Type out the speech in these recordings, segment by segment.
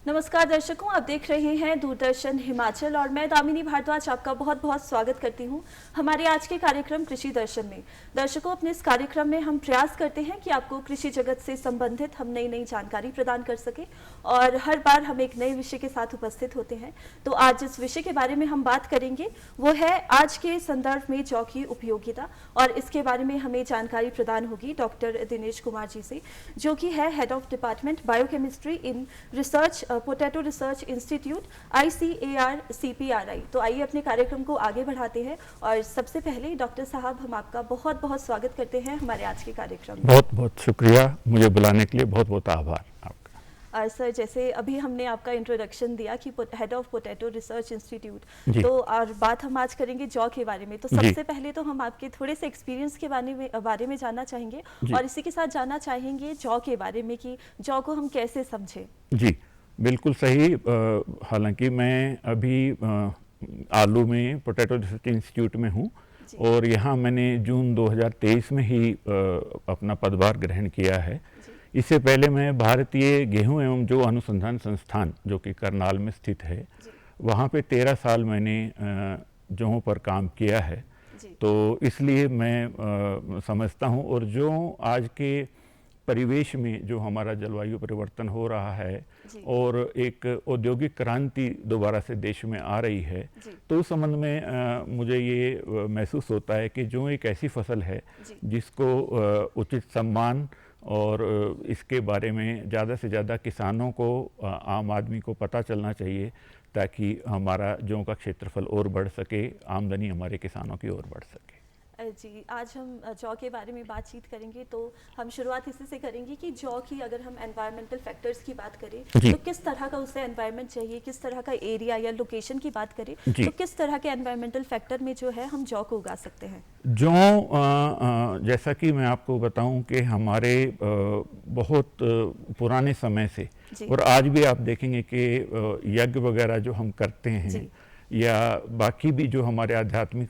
नमस्कार दर्शकों, आप देख रहे हैं दूरदर्शन हिमाचल और मैं दामिनी भारद्वाज आपका बहुत बहुत स्वागत करती हूं हमारे आज के कार्यक्रम कृषि दर्शन में। दर्शकों, अपने इस कार्यक्रम में हम प्रयास करते हैं कि आपको कृषि जगत से संबंधित हम नई नई जानकारी प्रदान कर सके और हर बार हम एक नए विषय के साथ उपस्थित होते हैं। तो आज जिस विषय के बारे में हम बात करेंगे वो है आज के संदर्भ में जौ की उपयोगिता, और इसके बारे में हमें जानकारी प्रदान होगी डॉक्टर दिनेश कुमार जी से, जो कि है head of department biochemistry in research potato research institute ICAR CPRI। तो आइए अपने कार्यक्रम को आगे बढ़ाते हैं और सबसे पहले डॉक्टर साहब, हम आपका बहुत बहुत स्वागत करते हैं हमारे आज के कार्यक्रम में। बहुत बहुत शुक्रिया, मुझे बुलाने के लिए बहुत बहुत आभार आपका। सर, जैसे अभी हमने आपका इंट्रोडक्शन दिया कि head of potato research institute, तो और बात हम आज करेंगे जौ के बारे में। तो सबसे पहले तो हम आपके थोड़े से एक्सपीरियंस के बारे में जानना चाहेंगे और इसी के साथ जानना चाहेंगे जौ के बारे में कि जौ को हम कैसे समझें। जी बिल्कुल सही। हालांकि मैं अभी आलू में पोटैटो रिसर्च इंस्टीट्यूट में हूँ और यहाँ मैंने जून 2023 में ही अपना पदभार ग्रहण किया है। इससे पहले मैं भारतीय गेहूं एवं जौ अनुसंधान संस्थान, जो कि करनाल में स्थित है, वहाँ पे 13 साल मैंने जौ पर काम किया है। तो इसलिए मैं समझता हूँ, और जो आज के परिवेश में जो हमारा जलवायु परिवर्तन हो रहा है और एक औद्योगिक क्रांति दोबारा से देश में आ रही है, तो उस संबंध में मुझे ये महसूस होता है कि जो एक ऐसी फसल है जिसको उचित सम्मान और इसके बारे में ज़्यादा से ज़्यादा किसानों को, आम आदमी को पता चलना चाहिए, ताकि हमारा जौ का क्षेत्रफल और बढ़ सके, आमदनी हमारे किसानों की ओर बढ़ सके। जी, आज हम जौ के बारे में बातचीत करेंगे। तो हम शुरुआत इसी से करेंगे कि जौ की अगर हम एनवायरमेंटल फैक्टर्स की बात करें तो किस तरह का उसे एनवायरमेंट चाहिए, किस तरह का एरिया या लोकेशन की बात करें तो किस तरह के एनवायरमेंटल फैक्टर में जो है हम जौ को उगा सकते हैं। जौ, जैसा कि मैं आपको बताऊं कि हमारे बहुत पुराने समय से, और आज भी आप देखेंगे कि यज्ञ वगैरह जो हम करते हैं या बाकी भी जो हमारे आध्यात्मिक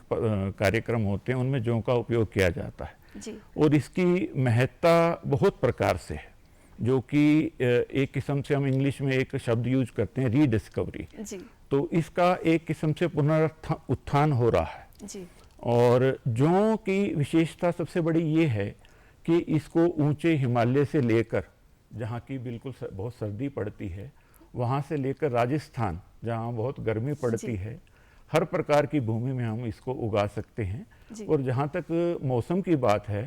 कार्यक्रम होते हैं, उनमें जौ का उपयोग किया जाता है। और इसकी महत्ता बहुत प्रकार से है, जो कि एक किस्म से हम इंग्लिश में एक शब्द यूज करते हैं, रीडिस्कवरी। तो इसका एक किस्म से पुनरुत्थान हो रहा है। और जौ की विशेषता सबसे बड़ी ये है कि इसको ऊंचे हिमालय से लेकर, जहाँ की बिल्कुल बहुत सर्दी पड़ती है, वहाँ से लेकर राजस्थान, जहाँ बहुत गर्मी पड़ती है, हर प्रकार की भूमि में हम इसको उगा सकते हैं। और जहाँ तक मौसम की बात है,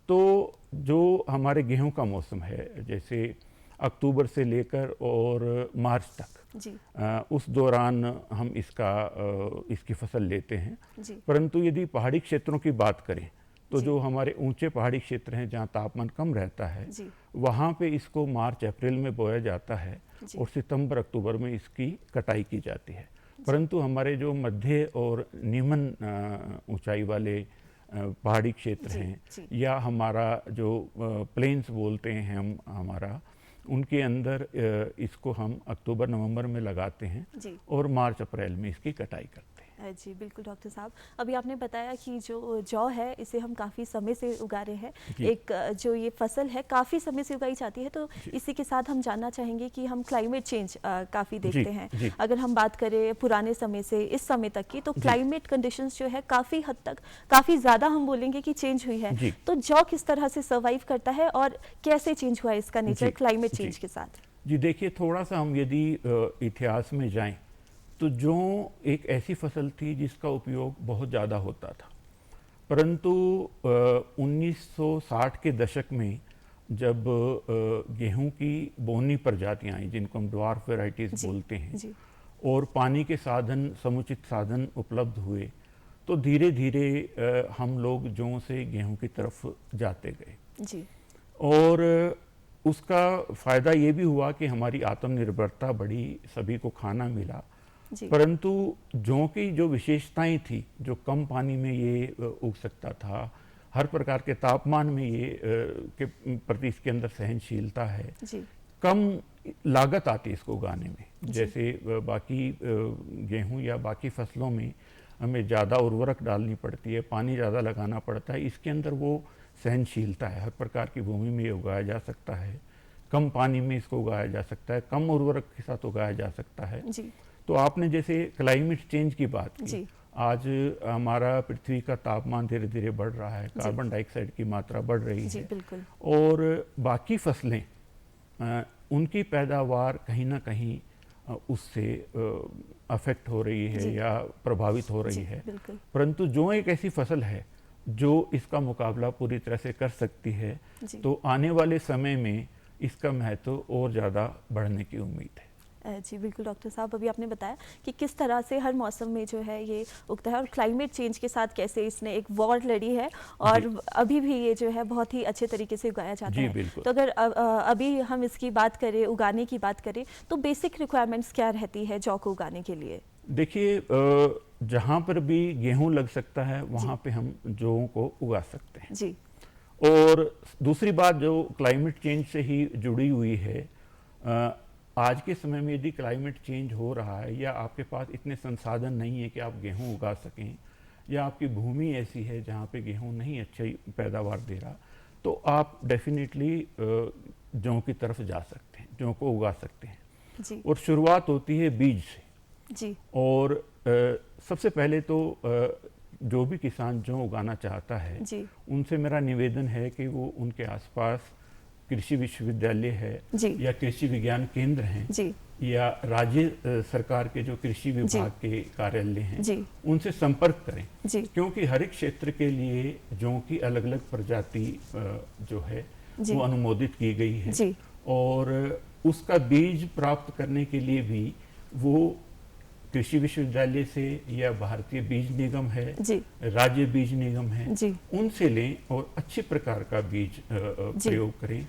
तो जो हमारे गेहूं का मौसम है, जैसे अक्टूबर से लेकर और मार्च तक, उस दौरान हम इसकी फसल लेते हैं। परंतु यदि पहाड़ी क्षेत्रों की बात करें तो जो हमारे ऊंचे पहाड़ी क्षेत्र हैं, जहाँ तापमान कम रहता है, वहाँ पे इसको मार्च अप्रैल में बोया जाता है और सितंबर अक्टूबर में इसकी कटाई की जाती है। परंतु हमारे जो मध्य और निम्न ऊंचाई वाले पहाड़ी क्षेत्र हैं, या हमारा जो प्लेन्स बोलते हैं हम हमारा, उनके अंदर इसको हम अक्टूबर नवंबर में लगाते हैं और मार्च अप्रैल में इसकी कटाई करते हैं। जी बिल्कुल डॉक्टर साहब, अभी आपने बताया कि जो जौ है इसे हम काफ़ी समय से उगा रहे हैं, एक जो ये फसल है काफ़ी समय से उगाई जाती है। तो इसी के साथ हम जानना चाहेंगे कि हम क्लाइमेट चेंज काफ़ी देखते हैं। अगर हम बात करें पुराने समय से इस समय तक की, तो क्लाइमेट कंडीशंस जो है काफ़ी हद तक, काफ़ी ज़्यादा हम बोलेंगे कि चेंज हुई है। तो जौ किस तरह से सर्वाइव करता है और कैसे चेंज हुआ है इसका नेचर क्लाइमेट चेंज के साथ? जी देखिए, थोड़ा सा हम यदि इतिहास में जाएं तो जौ एक ऐसी फसल थी जिसका उपयोग बहुत ज़्यादा होता था। परंतु 1960 के दशक में जब गेहूं की बोनी प्रजातियां आई, जिनको हम ड्वार्फ वेराइटीज़ बोलते हैं, और पानी के साधन, समुचित साधन उपलब्ध हुए, तो धीरे धीरे हम लोग जौ से गेहूं की तरफ जाते गए। और उसका फ़ायदा ये भी हुआ कि हमारी आत्मनिर्भरता बढ़ी, सभी को खाना मिला। परंतु जौ की जो विशेषताएं थी, जो कम पानी में ये उग सकता था, हर प्रकार के तापमान में ये के प्रति इसके अंदर सहनशीलता है, कम लागत आती है इसको उगाने में। जैसे बाकी गेहूं या बाकी फसलों में हमें ज़्यादा उर्वरक डालनी पड़ती है, पानी ज़्यादा लगाना पड़ता है, इसके अंदर वो सहनशीलता है, हर प्रकार की भूमि में ये उगाया जा सकता है। कम पानी में इसको उगाया जा सकता है, कम उर्वरक के साथ उगाया जा सकता है जी। तो आपने जैसे क्लाइमेट चेंज की बात की, जी। आज हमारा पृथ्वी का तापमान धीरे धीरे बढ़ रहा है, कार्बन डाइऑक्साइड की मात्रा बढ़ रही जी, है बिल्कुल। और बाकी फसलें उनकी पैदावार कहीं ना कहीं उससे अफेक्ट हो रही है या प्रभावित हो रही है, परंतु जो एक ऐसी फसल है जो इसका मुकाबला पूरी तरह से कर सकती है तो आने वाले समय में इसका महत्व और ज़्यादा बढ़ने की उम्मीद है। जी बिल्कुल डॉक्टर साहब, अभी आपने बताया कि किस तरह से हर मौसम में जो है ये उगता है और क्लाइमेट चेंज के साथ कैसे इसने एक वॉर लड़ी है और अभी भी ये जो है बहुत ही अच्छे तरीके से उगाया जाता है। तो अगर अभी हम इसकी बात करें, उगाने की बात करें, तो बेसिक रिक्वायरमेंट्स क्या रहती है जौ को उगाने के लिए? देखिए, जहाँ पर भी गेहूँ लग सकता है वहाँ पे हम जौ को उगा सकते हैं जी। और दूसरी बात जो क्लाइमेट चेंज से ही जुड़ी हुई है, आज के समय में यदि क्लाइमेट चेंज हो रहा है या आपके पास इतने संसाधन नहीं है कि आप गेहूं उगा सकें या आपकी भूमि ऐसी है जहां पे गेहूं नहीं अच्छी पैदावार दे रहा, तो आप डेफिनेटली जौ की तरफ जा सकते हैं, जौ को उगा सकते हैं जी। और शुरुआत होती है बीज से जी। और सबसे पहले तो जो भी किसान जौ उगाना चाहता है उनसे मेरा निवेदन है कि वो उनके आसपास कृषि विश्वविद्यालय है या कृषि विज्ञान केंद्र हैं या राज्य सरकार के जो कृषि विभाग के कार्यालय हैं उनसे संपर्क करें, क्योंकि हर एक क्षेत्र के लिए जौ की अलग अलग प्रजाति जो है वो अनुमोदित की गई है और उसका बीज प्राप्त करने के लिए भी वो कृषि विश्वविद्यालय से या भारतीय बीज निगम है, राज्य बीज निगम है, उनसे लें और अच्छे प्रकार का बीज प्रयोग करें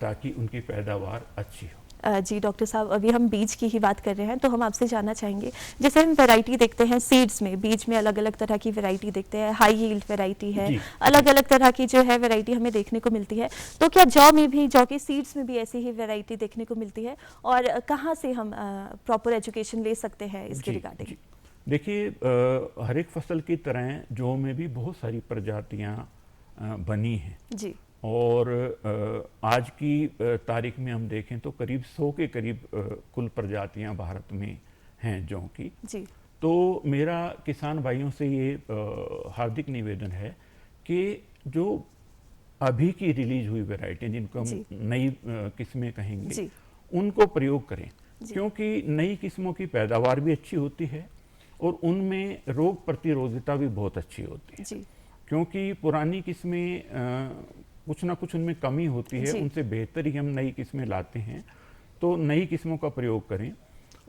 ताकि उनकी पैदावार अच्छी हो। जी डॉक्टर साहब, अभी हम बीज की ही बात कर रहे हैं तो हम आपसे जानना चाहेंगे, जैसे हम वैरायटी देखते हैं सीड्स में, बीज में अलग अलग तरह की वैरायटी देखते हैं, हाई यील्ड वैरायटी है, अलग अलग तरह की जो है वैरायटी हमें देखने को मिलती है, तो क्या जौ में भी, जौ के सीड्स में भी ऐसी ही वैरायटी देखने को मिलती है और कहाँ से हम प्रॉपर एजुकेशन ले सकते हैं इसके रिगार्डिंग? देखिए, हर एक फसल की तरह जौ में भी बहुत सारी प्रजातियाँ बनी हैं जी और आज की तारीख में हम देखें तो करीब 100 के करीब कुल प्रजातियां भारत में हैं जौ की जी। तो मेरा किसान भाइयों से ये हार्दिक निवेदन है कि जो अभी की रिलीज हुई वैरायटी जिनको हम नई किस्में कहेंगे उनको प्रयोग करें, क्योंकि नई किस्मों की पैदावार भी अच्छी होती है और उनमें रोग प्रतिरोधकता भी बहुत अच्छी होती है जी। क्योंकि पुरानी किस्में कुछ ना कुछ उनमें कमी होती है, उनसे बेहतर ही हम नई किस्में लाते हैं, तो नई किस्मों का प्रयोग करें।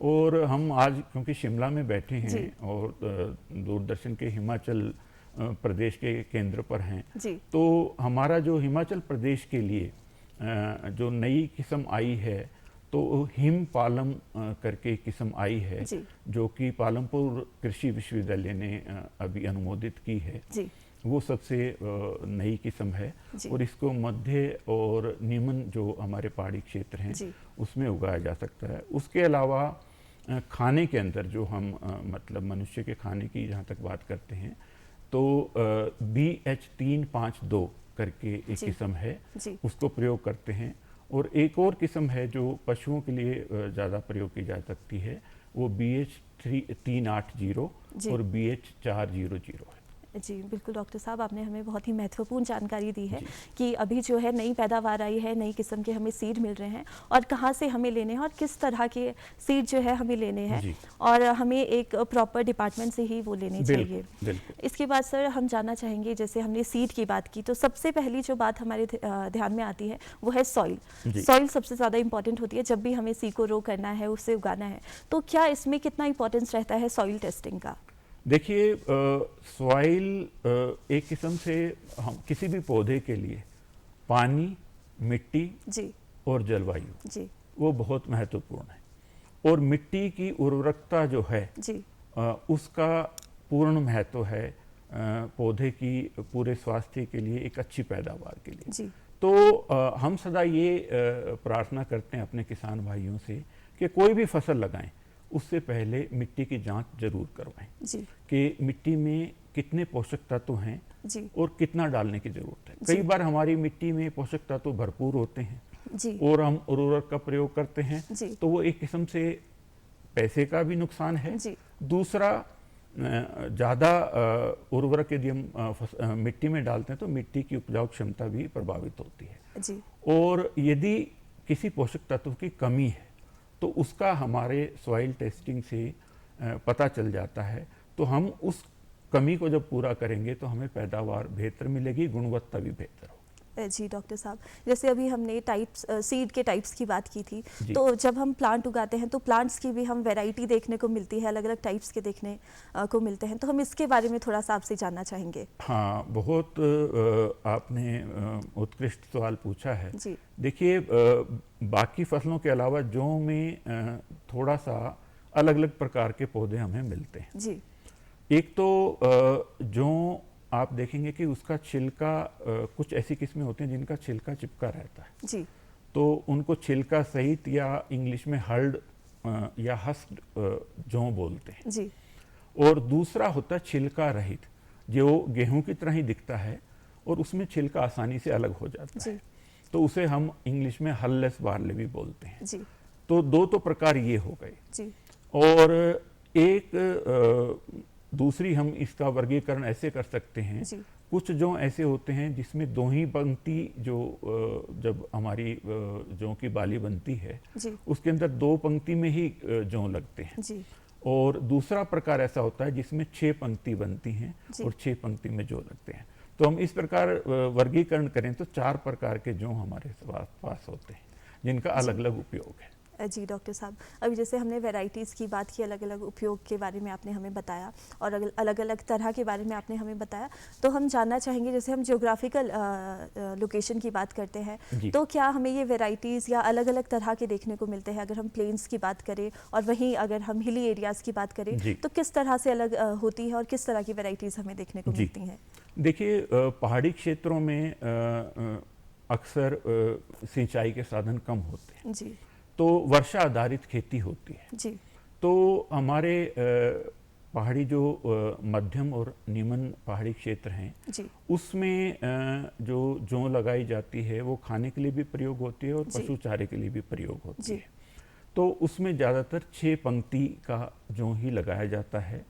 और हम आज क्योंकि शिमला में बैठे हैं और दूरदर्शन के हिमाचल प्रदेश के केंद्र पर हैं, तो हमारा जो हिमाचल प्रदेश के लिए जो नई किस्म आई है तो हिम पालम करके किस्म आई है जो कि पालमपुर कृषि विश्वविद्यालय ने अभी अनुमोदित की है, वो सबसे नई किस्म है और इसको मध्य और निम्न जो हमारे पहाड़ी क्षेत्र हैं उसमें उगाया जा सकता है। उसके अलावा खाने के अंदर जो हम मतलब मनुष्य के खाने की जहाँ तक बात करते हैं तो BH352 करके एक किस्म है, उसको प्रयोग करते हैं और एक और किस्म है जो पशुओं के लिए ज़्यादा प्रयोग की जा सकती है, वो BH380 और BH400 है। जी बिल्कुल डॉक्टर साहब, आपने हमें बहुत ही महत्वपूर्ण जानकारी दी है कि अभी जो है नई पैदावार आई है, नई किस्म के हमें सीड मिल रहे हैं और कहाँ से हमें लेने हैं और किस तरह के सीड जो है हमें लेने हैं और हमें एक प्रॉपर डिपार्टमेंट से ही वो लेने चाहिए। इसके बाद सर हम जानना चाहेंगे, जैसे हमने सीड की बात की तो सबसे पहली जो बात हमारे ध्यान में आती है वो है सॉइल। सॉइल सबसे ज़्यादा इंपॉर्टेंट होती है जब भी हमें सीड को रो करना है, उससे उगाना है, तो क्या इसमें कितना इंपॉर्टेंस रहता है सॉइल टेस्टिंग का? देखिए, सॉइल एक किस्म से हम किसी भी पौधे के लिए पानी, मिट्टी और जलवायु वो बहुत महत्वपूर्ण है और मिट्टी की उर्वरकता जो है उसका पूर्ण महत्व है पौधे की पूरे स्वास्थ्य के लिए, एक अच्छी पैदावार के लिए। तो हम सदा ये प्रार्थना करते हैं अपने किसान भाइयों से कि कोई भी फसल लगाएं उससे पहले मिट्टी की जांच जरूर करवाएं कि मिट्टी में कितने पोषक तत्व हैं और कितना डालने की जरूरत है। कई बार हमारी मिट्टी में पोषक तत्व भरपूर होते हैं और हम उर्वरक का प्रयोग करते हैं तो वो एक किस्म से पैसे का भी नुकसान है। दूसरा, ज़्यादा उर्वरक यदि हम मिट्टी में डालते हैं तो मिट्टी की उपजाऊ क्षमता भी प्रभावित होती है और यदि किसी पोषक तत्व की कमी है तो उसका हमारे सॉइल टेस्टिंग से पता चल जाता है, तो हम उस कमी को जब पूरा करेंगे तो हमें पैदावार बेहतर मिलेगी, गुणवत्ता भी बेहतर होगी। जी डॉक्टर साहब, जैसे अभी हमने टाइप्स सीड के टाइप्स की बात की थी, तो जब हम प्लांट उगाते हैं तो प्लांट्स की भी हम वैरायटी देखने को मिलती है, अलग अलग टाइप्स के देखने को मिलते हैं, तो हम इसके बारे में थोड़ा सा आपसे जानना चाहेंगे। हाँ, बहुत आपने उत्कृष्ट सवाल पूछा है। देखिए, बाकी फसलों के अलावा जौ में थोड़ा सा अलग अलग प्रकार के पौधे हमें मिलते हैं। एक तो जौ आप देखेंगे कि उसका छिलका, कुछ ऐसी किस्में होती हैं जिनका छिलका चिपका रहता है तो उनको छिलका सहित या इंग्लिश में हर्ड या हस्क्ड जौ बोलते हैं। और दूसरा होता है छिलका रहित, जो गेहूं की तरह ही दिखता है और उसमें छिलका आसानी से अलग हो जाता है, तो उसे हम इंग्लिश में हललेस बार्ले भी बोलते हैं। तो दो तो प्रकार ये हो गए। और एक दूसरी हम इसका वर्गीकरण ऐसे कर सकते हैं, कुछ जौ ऐसे होते हैं जिसमें दो ही पंक्ति, जो जब हमारी जौ की बाली बनती है उसके अंदर दो पंक्ति में ही जौ लगते हैं। और दूसरा प्रकार ऐसा होता है जिसमें 6 पंक्ति बनती हैं और 6 पंक्ति में जौ लगते हैं। तो हम इस प्रकार वर्गीकरण करें तो 4 प्रकार के जौ हमारे पास होते हैं जिनका अलग अलग उपयोग है। जी डॉक्टर साहब, अभी जैसे हमने वैरायटीज़ की बात की, अलग अलग उपयोग के बारे में आपने हमें बताया और अलग अलग तरह के बारे में आपने हमें बताया, तो हम जानना चाहेंगे, जैसे हम ज्योग्राफिकल लोकेशन की बात करते हैं तो क्या हमें ये वैरायटीज़ या अलग अलग तरह के देखने को मिलते हैं? अगर हम प्लेन्स की बात करें और वहीं अगर हम हिली एरियाज़ की बात करें तो किस तरह से अलग होती है और किस तरह की वैरायटीज़ हमें देखने को मिलती हैं? देखिए, पहाड़ी क्षेत्रों में अक्सर सिंचाई के साधन कम होते हैं तो वर्षा आधारित खेती होती है। तो हमारे पहाड़ी जो मध्यम और निम्न पहाड़ी क्षेत्र हैं उसमें जो जौ लगाई जाती है वो खाने के लिए भी प्रयोग होती है और पशु चारे के लिए भी प्रयोग होती है। तो उसमें ज़्यादातर 6 पंक्ति का जौ ही लगाया जाता है।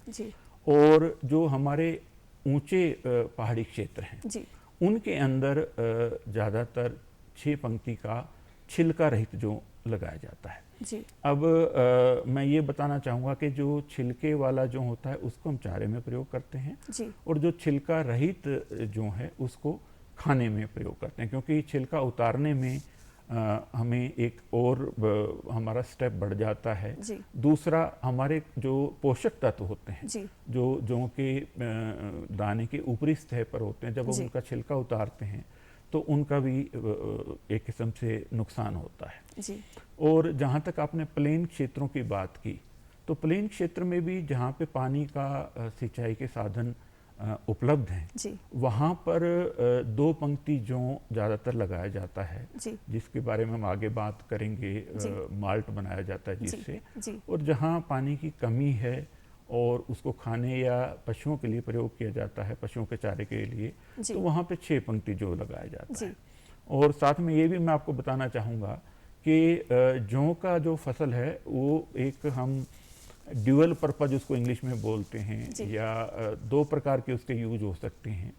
और जो हमारे ऊंचे पहाड़ी क्षेत्र हैं उनके अंदर ज़्यादातर 6 पंक्ति का छिलका रहित जौ लगाया जाता है। अब मैं ये बताना चाहूँगा कि जो छिलके वाला जो होता है उसको हम चारे में प्रयोग करते हैं और जो छिलका रहित जो है उसको खाने में प्रयोग करते हैं, क्योंकि छिलका उतारने में हमें एक और हमारा स्टेप बढ़ जाता है। दूसरा, हमारे जो पोषक तत्व होते हैं जो जौ के दाने के ऊपरी सतह पर होते हैं, जब हम उनका छिलका उतारते हैं तो उनका भी एक किस्म से नुकसान होता है। और जहाँ तक आपने प्लेन क्षेत्रों की बात की, तो प्लेन क्षेत्र में भी जहाँ पे पानी का सिंचाई के साधन उपलब्ध हैं वहाँ पर 2 पंक्ति जौ ज़्यादातर लगाया जाता है, जिसके बारे में हम आगे बात करेंगे। माल्ट बनाया जाता है जिससे। और जहाँ पानी की कमी है और उसको खाने या पशुओं के लिए प्रयोग किया जाता है, पशुओं के चारे के लिए, तो वहाँ पे 6 पंक्ति जौ लगाया जाता है। और साथ में ये भी मैं आपको बताना चाहूँगा कि जौ का जो फसल है वो एक हम ड्यूअल पर्पज उसको इंग्लिश में बोलते हैं, या 2 प्रकार के उसके यूज हो सकते हैं।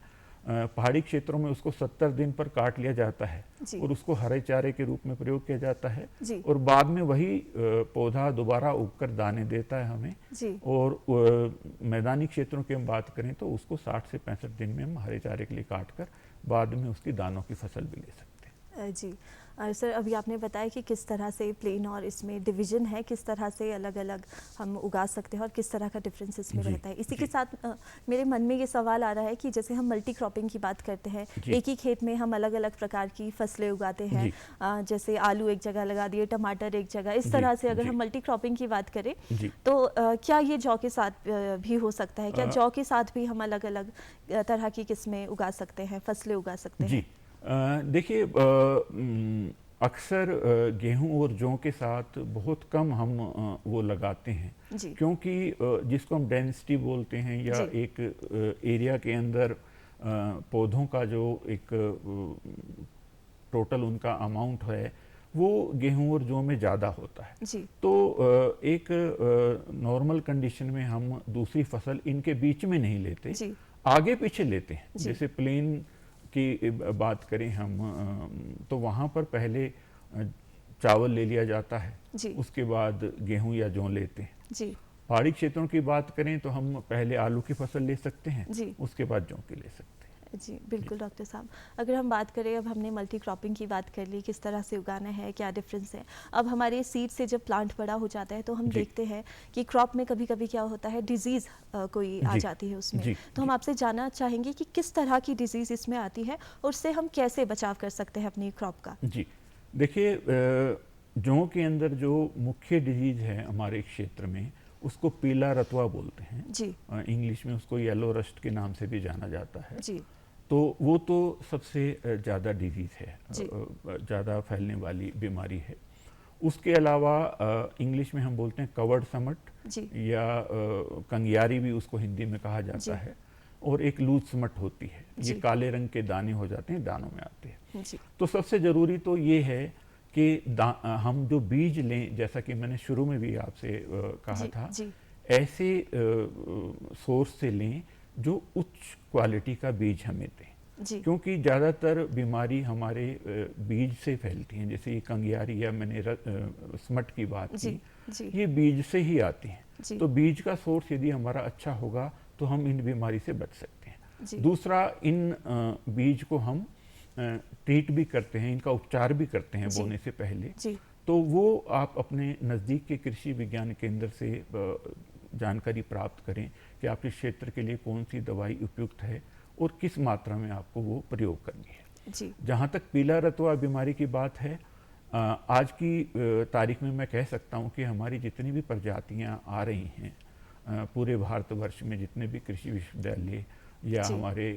पहाड़ी क्षेत्रों में उसको 70 दिन पर काट लिया जाता है और उसको हरे चारे के रूप में प्रयोग किया जाता है और बाद में वही पौधा दोबारा उगकर दाने देता है हमें। और मैदानी क्षेत्रों की हम बात करें तो उसको 60 से 65 दिन में हम हरे चारे के लिए काट कर बाद में उसकी दानों की फसल भी ले सकते हैं। जी सर, अभी आपने बताया कि किस तरह से प्लेन और इसमें डिवीजन है, किस तरह से अलग अलग हम उगा सकते हैं और किस तरह का डिफरेंस इसमें रहता है। इसी के साथ मेरे मन में ये सवाल आ रहा है कि जैसे हम मल्टी क्रॉपिंग की बात करते हैं, एक ही खेत में हम अलग अलग प्रकार की फसलें उगाते हैं, जैसे आलू एक जगह लगा दिए, टमाटर एक जगह, इस तरह से अगर हम मल्टी क्रॉपिंग की बात करें तो क्या ये जौ के साथ भी हो सकता है? क्या जौ के साथ भी हम अलग अलग तरह की किस्में उगा सकते हैं, फसलें उगा सकते हैं? देखिए, अक्सर गेहूं और जौ के साथ बहुत कम हम वो लगाते हैं, क्योंकि जिसको हम डेंसिटी बोलते हैं या एक एरिया के अंदर पौधों का जो एक टोटल उनका अमाउंट है वो गेहूं और जौ में ज़्यादा होता है जी। तो एक नॉर्मल कंडीशन में हम दूसरी फसल इनके बीच में नहीं लेते जी। आगे पीछे लेते हैं। जैसे प्लेन की बात करें हम तो वहाँ पर पहले चावल ले लिया जाता है जी। उसके बाद गेहूं या जौ लेते हैं। जी। पहाड़ी क्षेत्रों की बात करें तो हम पहले आलू की फसल ले सकते हैं जी। उसके बाद जौ की ले सकते हैं। जी बिल्कुल डॉक्टर साहब, अगर हम बात करें, अब हमने मल्टी क्रॉपिंग की बात कर ली, किस तरह से उगाना है, क्या डिफरेंस है। अब हमारे सीड से जब प्लांट बड़ा हो जाता है तो हम देखते हैं कि क्रॉप में कभी कभी क्या होता है, डिजीज़ कोई आ जाती है उसमें। तो हम आपसे जानना चाहेंगे कि किस तरह की डिजीज़ इसमें आती है और उससे हम कैसे बचाव कर सकते हैं अपनी क्रॉप का। जी देखिए, जौ के अंदर जो मुख्य डिजीज है हमारे क्षेत्र में उसको पीला रतुआ बोलते हैं जी। इंग्लिश में उसको येलो रस्ट के नाम से भी जाना जाता है जी। तो वो तो सबसे ज़्यादा डिजीज़ है, ज़्यादा फैलने वाली बीमारी है। उसके अलावा इंग्लिश में हम बोलते हैं कवर्ड समट या कंगियारी भी उसको हिंदी में कहा जाता है, और एक लूज समट होती है, ये काले रंग के दाने हो जाते हैं, दानों में आते हैं। तो सबसे ज़रूरी तो ये है कि हम जो बीज लें, जैसा कि मैंने शुरू में भी आपसे कहा था, ऐसे सोर्स से लें जो उच्च क्वालिटी का बीज हमें दें, क्योंकि ज़्यादातर बीमारी हमारे बीज से फैलती हैं। जैसे ये कंगियारी या मैंने स्मट की बात की, ये बीज से ही आती हैं। तो बीज का सोर्स यदि हमारा अच्छा होगा तो हम इन बीमारी से बच सकते हैं। दूसरा, इन बीज को हम ट्रीट भी करते हैं, इनका उपचार भी करते हैं बोने से पहले। तो वो आप अपने नज़दीक के कृषि विज्ञान केंद्र से जानकारी प्राप्त करें कि आपके क्षेत्र के लिए कौन सी दवाई उपयुक्त है और किस मात्रा में आपको वो प्रयोग करनी है। जहाँ तक पीला रतुआ बीमारी की बात है, आज की तारीख में मैं कह सकता हूँ कि हमारी जितनी भी प्रजातियाँ आ रही हैं, पूरे भारतवर्ष में जितने भी कृषि विश्वविद्यालय या हमारे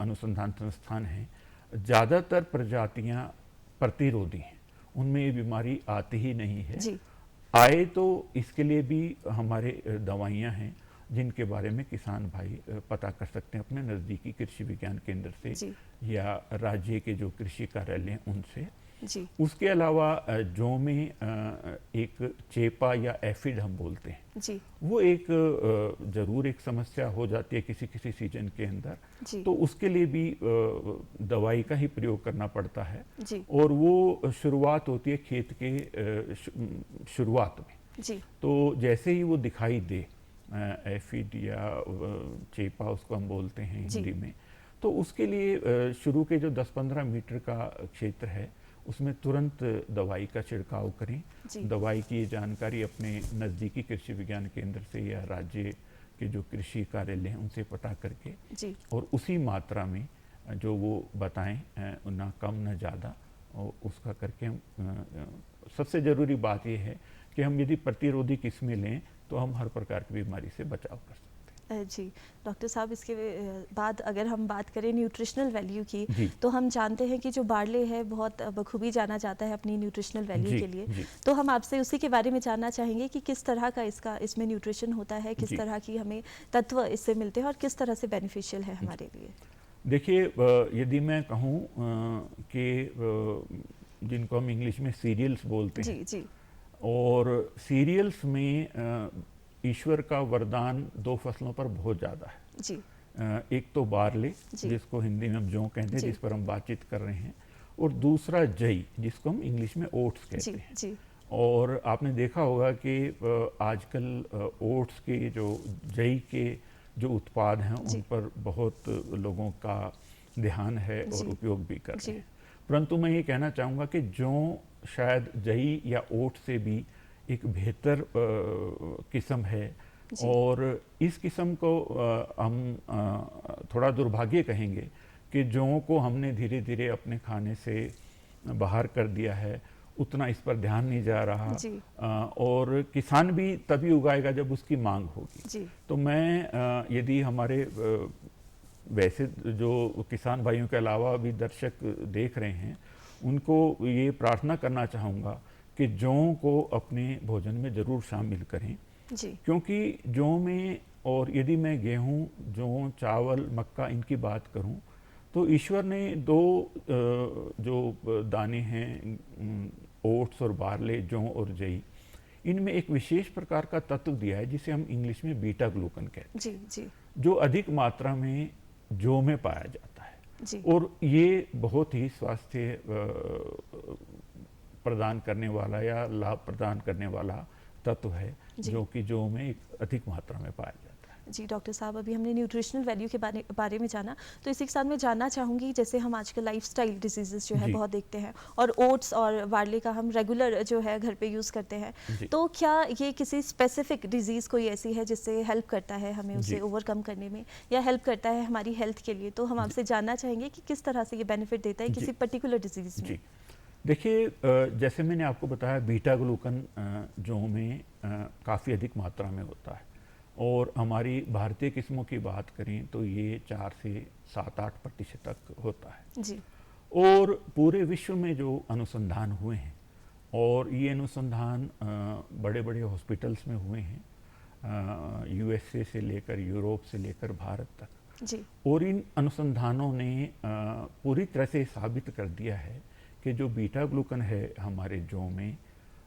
अनुसंधान संस्थान हैं, ज़्यादातर प्रजातियाँ प्रतिरोधी हैं, उनमें ये बीमारी आती ही नहीं है। आए तो इसके लिए भी हमारे दवाइयाँ हैं जिनके बारे में किसान भाई पता कर सकते हैं अपने नज़दीकी कृषि विज्ञान केंद्र से या राज्य के जो कृषि कार्यालय हैं उनसे। उसके अलावा जौ में एक चेपा या एफिड हम बोलते हैं, वो एक ज़रूर एक समस्या हो जाती है किसी किसी सीजन के अंदर। तो उसके लिए भी दवाई का ही प्रयोग करना पड़ता है, और वो शुरुआत होती है खेत के शुरुआत में। तो जैसे ही वो दिखाई दे, एफिड या चेपा उसको हम बोलते हैं हिंदी में, तो उसके लिए शुरू के जो 10-15 मीटर का क्षेत्र है उसमें तुरंत दवाई का छिड़काव करें। दवाई की जानकारी अपने नज़दीकी कृषि विज्ञान केंद्र से या राज्य के जो कृषि कार्यालय हैं उनसे पता करके, और उसी मात्रा में जो वो बताएं, ना कम ना ज़्यादा, और उसका करके हम सबसे ज़रूरी बात यह है कि हम यदि प्रतिरोधी किस्में लें तो हम हर प्रकार की बीमारी से बचाव कर सकते हैं। जी डॉक्टर साहब, इसके बाद अगर हम बात करें न्यूट्रिशनल वैल्यू की, तो हम जानते हैं कि जो बार्ले है बहुत बखूबी जाना जाता है अपनी न्यूट्रिशनल वैल्यू के लिए। तो हम आपसे उसी के बारे में जानना चाहेंगे कि किस तरह का इसमें न्यूट्रिशन होता है, किस तरह की हमें तत्व इससे मिलते हैं और किस तरह से बेनिफिशियल है हमारे लिए। देखिए, यदि मैं कहूँ कि जिनको हम इंग्लिश में सीरियल्स बोलते हैं, और सीरियल्स में ईश्वर का वरदान 2 फसलों पर बहुत ज़्यादा है। एक तो बार्ले, जिसको हिंदी में हम जौ कहते हैं, जिस पर हम बातचीत कर रहे हैं, और दूसरा जई, जिसको हम इंग्लिश में ओट्स कहते हैं। और आपने देखा होगा कि आजकल ओट्स के जो जई के जो उत्पाद हैं उन पर बहुत लोगों का ध्यान है और उपयोग भी कर रहे हैं। परंतु मैं ये कहना चाहूँगा कि जौ शायद जई या ओट से भी एक बेहतर किस्म है, और इस किस्म को हम थोड़ा दुर्भाग्य कहेंगे कि जौ को हमने धीरे धीरे अपने खाने से बाहर कर दिया है, उतना इस पर ध्यान नहीं जा रहा, और किसान भी तभी उगाएगा जब उसकी मांग होगी। तो मैं यदि हमारे वैसे जो किसान भाइयों के अलावा भी दर्शक देख रहे हैं, उनको ये प्रार्थना करना चाहूँगा कि जौ को अपने भोजन में ज़रूर शामिल करें, क्योंकि जौ में, और यदि मैं गेहूँ, जौ, चावल, मक्का इनकी बात करूँ तो ईश्वर ने दो जो दाने हैं, ओट्स और बार्ले, जौ और जई, इनमें एक विशेष प्रकार का तत्व दिया है जिसे हम इंग्लिश में बीटा ग्लूकन कहते हैं, जी, जो अधिक मात्रा में जौ में पाया जाता है जी। और ये बहुत ही स्वास्थ्य प्रदान करने वाला या लाभ प्रदान करने वाला तत्व है, जो कि जौ में एक अधिक मात्रा में पाया जाता है। जी डॉक्टर साहब, अभी हमने न्यूट्रिशनल वैल्यू के बारे में जाना, तो इसी के साथ मैं जानना चाहूँगी, जैसे हम आजकल लाइफस्टाइल डिजीजेस जो है बहुत देखते हैं और ओट्स और बार्ले का हम रेगुलर जो है घर पे यूज़ करते हैं, तो क्या ये किसी स्पेसिफिक डिजीज़ कोई ऐसी है जिससे हेल्प करता है हमें उसे ओवरकम करने में या हेल्प करता है हमारी हेल्थ के लिए? तो हम आपसे जानना चाहेंगे कि किस तरह से ये बेनिफिट देता है किसी पर्टिकुलर डिजीज़ में। देखिए, जैसे मैंने आपको बताया, बीटा ग्लूकन जौ में काफ़ी अधिक मात्रा में होता है और हमारी भारतीय किस्मों की बात करें तो ये 4 से 7-8% तक होता है जी। और पूरे विश्व में जो अनुसंधान हुए हैं, और ये अनुसंधान बड़े बड़े हॉस्पिटल्स में हुए हैं, USA से लेकर यूरोप से लेकर भारत तक जी। और इन अनुसंधानों ने पूरी तरह से साबित कर दिया है कि जो बीटा ग्लूकन है हमारे जौ में,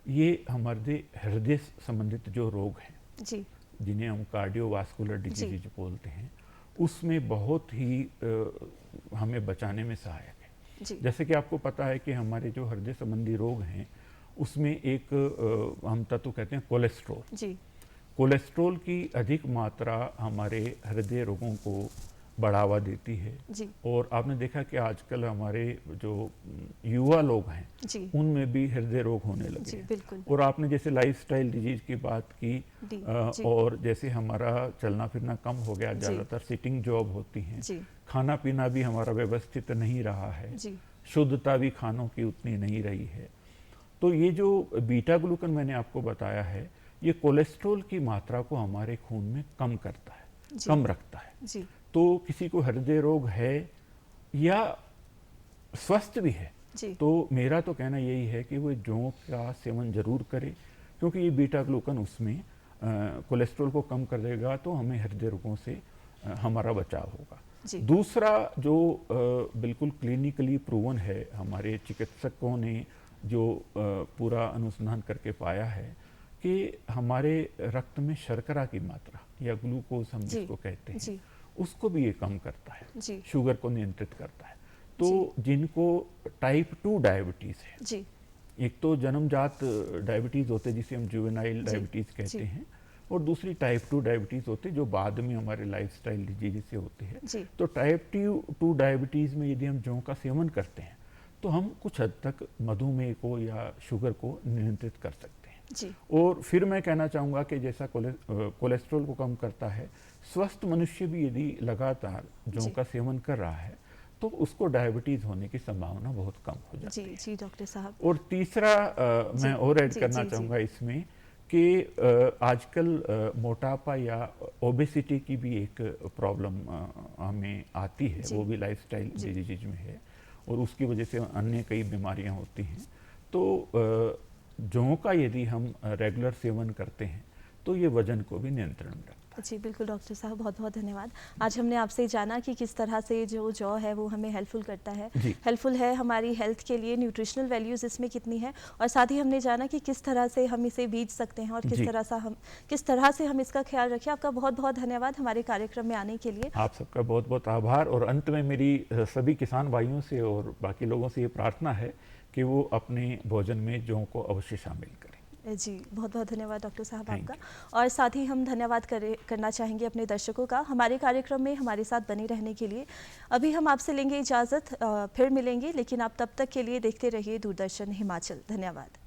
ये हमारे हृदय संबंधित जो रोग हैं जी, जिन्हें हम कार्डियोवास्कुलर डिजीज बोलते हैं, उसमें बहुत ही हमें बचाने में सहायक है जी। जैसे कि आपको पता है कि हमारे जो हृदय संबंधी रोग हैं उसमें एक हम तत्व कहते हैं कोलेस्ट्रॉल। जी। कोलेस्ट्रॉल की अधिक मात्रा हमारे हृदय रोगों को बढ़ावा देती है जी। और आपने देखा कि आजकल हमारे जो युवा लोग हैं उनमें भी हृदय रोग होने लगे हैं। बिल्कुल। और आपने जैसे लाइफस्टाइल डिजीज की बात की और जैसे हमारा चलना फिरना कम हो गया, ज़्यादातर सिटिंग जॉब होती हैं, खाना पीना भी हमारा व्यवस्थित नहीं रहा है, शुद्धता भी खानों की उतनी नहीं रही है, तो ये जो बीटा ग्लूकन मैंने आपको बताया है, ये कोलेस्ट्रॉल की मात्रा को हमारे खून में कम करता है, कम रखता है। तो किसी को हृदय रोग है या स्वस्थ भी है, तो मेरा तो कहना यही है कि वो जौ का सेवन जरूर करे, क्योंकि ये बीटा ग्लूकन उसमें कोलेस्ट्रॉल को कम कर देगा, तो हमें हृदय रोगों से हमारा बचाव होगा। दूसरा जो बिल्कुल क्लिनिकली प्रूवन है, हमारे चिकित्सकों ने जो पूरा अनुसंधान करके पाया है कि हमारे रक्त में शर्करा की मात्रा या ग्लूकोज हम जिसको कहते हैं, उसको भी ये कम करता है, शुगर को नियंत्रित करता है। तो जिनको टाइप 2 डायबिटीज है, एक तो जन्मजात डायबिटीज होते हैं जिसे हम जुवेनाइल डायबिटीज कहते हैं, और दूसरी टाइप 2 डायबिटीज होते हैं जो बाद में हमारे लाइफस्टाइल डिजीज से होते हैं। तो टाइप 2 डायबिटीज में यदि हम जौ का सेवन करते हैं तो हम कुछ हद तक मधुमेह को या शुगर को नियंत्रित कर सकते हैं। और फिर मैं कहना चाहूँगा कि जैसा कोलेस्ट्रॉल को कम करता है, स्वस्थ मनुष्य भी यदि लगातार जौ का सेवन कर रहा है तो उसको डायबिटीज होने की संभावना बहुत कम हो जाती है। जी डॉक्टर साहब। और तीसरा मैं और ऐड करना चाहूँगा इसमें कि आजकल मोटापा या ओबेसिटी की भी एक प्रॉब्लम हमें आती है, वो भी लाइफस्टाइल डिजीज में है और उसकी वजह से अन्य कई बीमारियां होती हैं। तो जौ का यदि हम रेगुलर सेवन करते हैं तो ये वजन को भी नियंत्रण में रखता है। जी बिल्कुल डॉक्टर साहब, बहुत बहुत धन्यवाद। आज हमने आपसे जाना कि किस तरह से जो जौ है वो हमें हेल्पफुल करता है, हेल्पफुल है हमारी हेल्थ के लिए, न्यूट्रिशनल वैल्यूज़ इसमें कितनी है, और साथ ही हमने जाना कि किस तरह से हम इसे बीज सकते हैं और किस तरह से हम इसका ख्याल रखें। आपका बहुत बहुत धन्यवाद हमारे कार्यक्रम में आने के लिए। आप सबका बहुत बहुत आभार। और अंत में मेरी सभी किसान भाइयों से और बाकी लोगों से ये प्रार्थना है कि वो अपने भोजन में जौ को अवश्य शामिल करें। जी बहुत बहुत धन्यवाद डॉक्टर साहब आपका। और साथ ही हम धन्यवाद करना चाहेंगे अपने दर्शकों का हमारे कार्यक्रम में हमारे साथ बने रहने के लिए। अभी हम आपसे लेंगे इजाज़त, फिर मिलेंगे, लेकिन आप तब तक के लिए देखते रहिए दूरदर्शन हिमाचल। धन्यवाद।